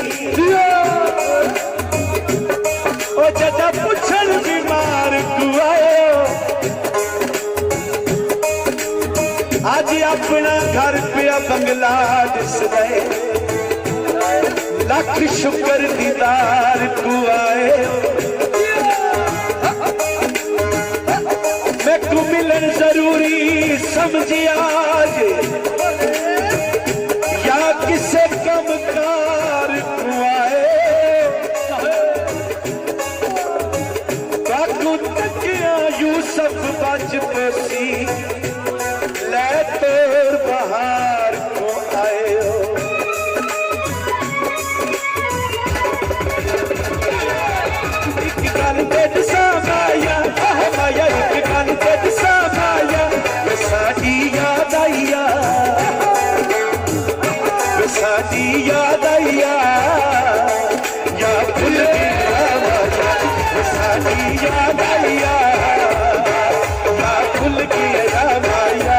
ओ चाचा पुछन बीमार कुआयो आज अपना घर पिया बंगला दिस गए लख शुक्र दीदार कुआए मैं तू मिलन जरूरी समझी आज या किसे कमकार कुआए काकू तकिया यूसुफ बच पोसी ले तोर बहार को आए एक गल बेद सामाया माया एक गल बेद सामाया साडी याद आईया साडी याद आईया या भूल गया माया साडी याद आईया या भूल गया माया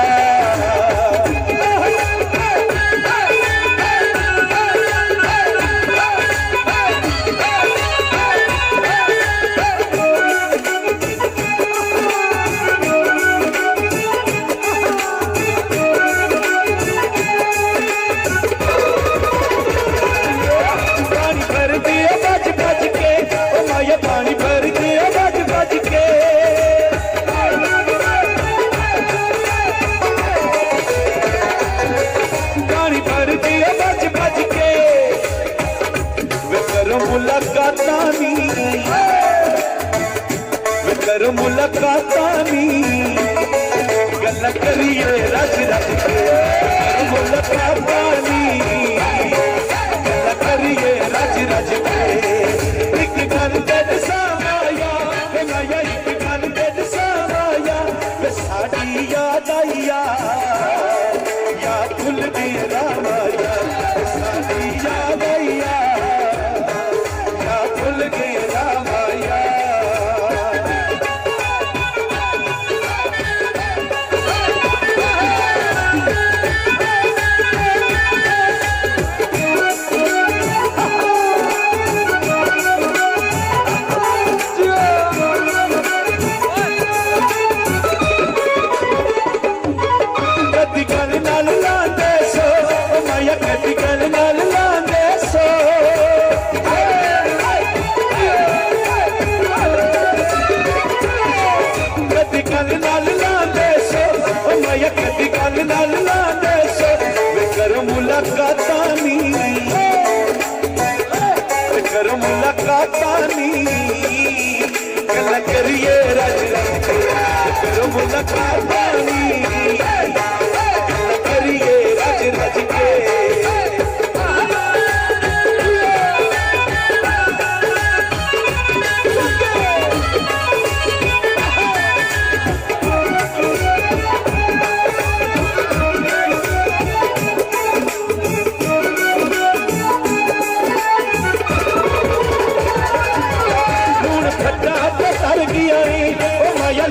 मुलाकातानी गल करिए रज रज के मुलाकातानी गल करिए रज रज के एक गल तेद सामाया माया एक गल तेद सामाया साडी याद आईया या भूल गया माया साडी याद आईया या भूल गया माया मुलाकातानी गल करिए रज रज के मुलाकातानी गल करिए रज रज के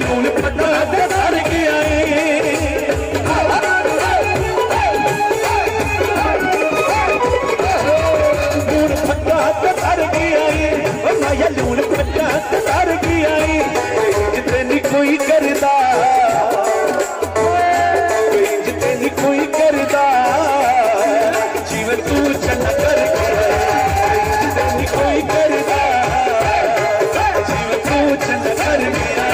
लून फटा तर गया लून फटा तर गया माया लून फटा तर गया जितनी कोई करदा जितनी कोई करदा जीवन तू चंगा कर जितनी कोई करदा जीवन तू चंगा कर गया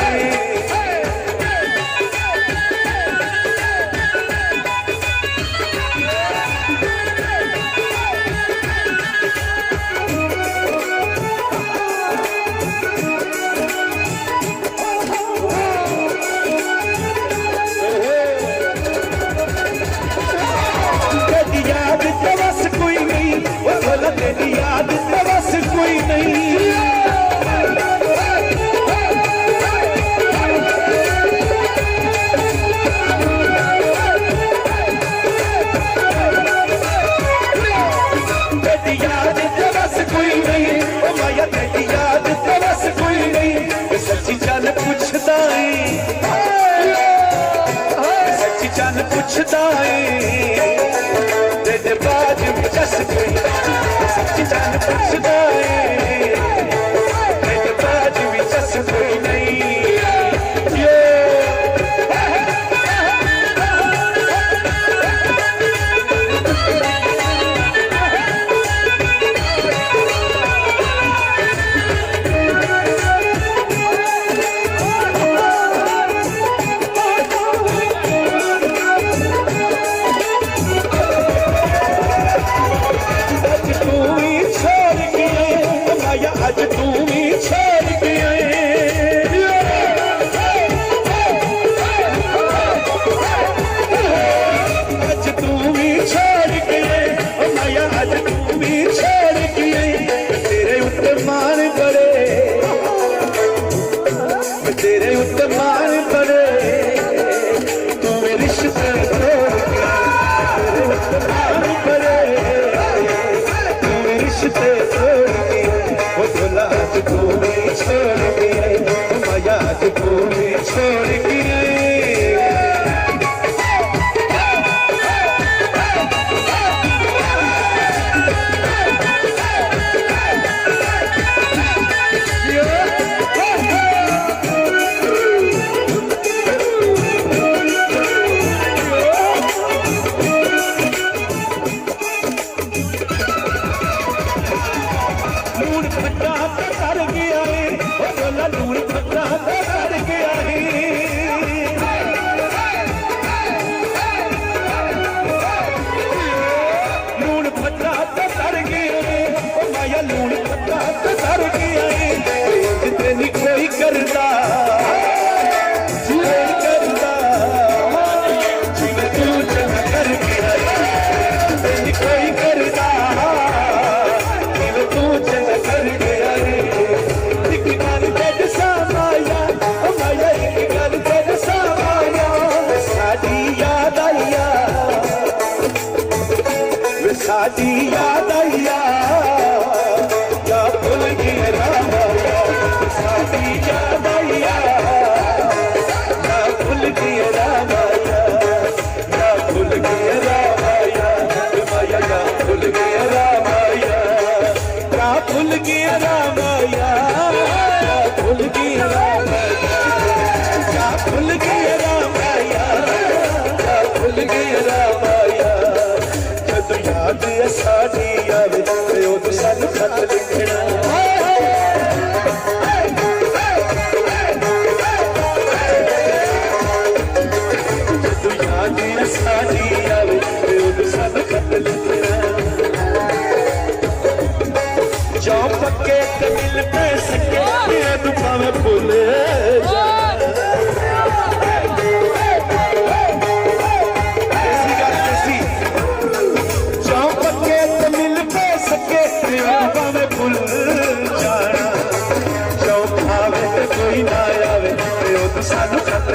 याद बस कोई नहीं याद बस कोई नहीं माया तेरी याद बस कोई नहीं सच्ची चल पुछदा सच्ची चल पुछदा तेरे बाज जस कोई जान पुछदाए तेरे ताज भी जस कोई नहीं आज तू ही छोड़ गया आज तू ही छोड़ गया माया आज तू ही छोड़ गया तेरे उत्ते मान पड़े तेरे उत्ते मान पड़े तू मेरे रिश्ते तोड़ गया तेरे उत्ते मान पड़े तू मेरे रिश्ते तोड़ गया आज तू ही छोड़ गए माया आज तू ही छोड़ गए लून खट्टा कर गया है बोला लून खट्टा कर गया है लून खट्टा कर गया है माया लून खट्टा कर गया है जितनी कोई करदा कोई करदा जिन्हें तू चंगा कर गया है जितनी कोई करदा तू चंगा कर गया रे एक गल तेरे सामाया ओ माया एक गल तेरे सामाया साडी याद आईया वे साडी याद आईया क्या भूल गया रामाया साडी याद आईया क्या भूल गया रामाया क्या भूल गया रामाया माया क्या भूल गया रामाया भूल गया रामाया भूल गया रामाया क्या भूल गया रामाया क्या भूल गया रामाया जब याद साडी आवे ते ओ सानू खत लिखना जब याद साडी आवे ते ओ सानू खत लिखना जो पक्के ते मिल पे सके तू भावे भूल जा जो पक्के ते मिल पे सके तू भावे भूल जाना जो भावे कोई ना आवे ते ओ सानू खत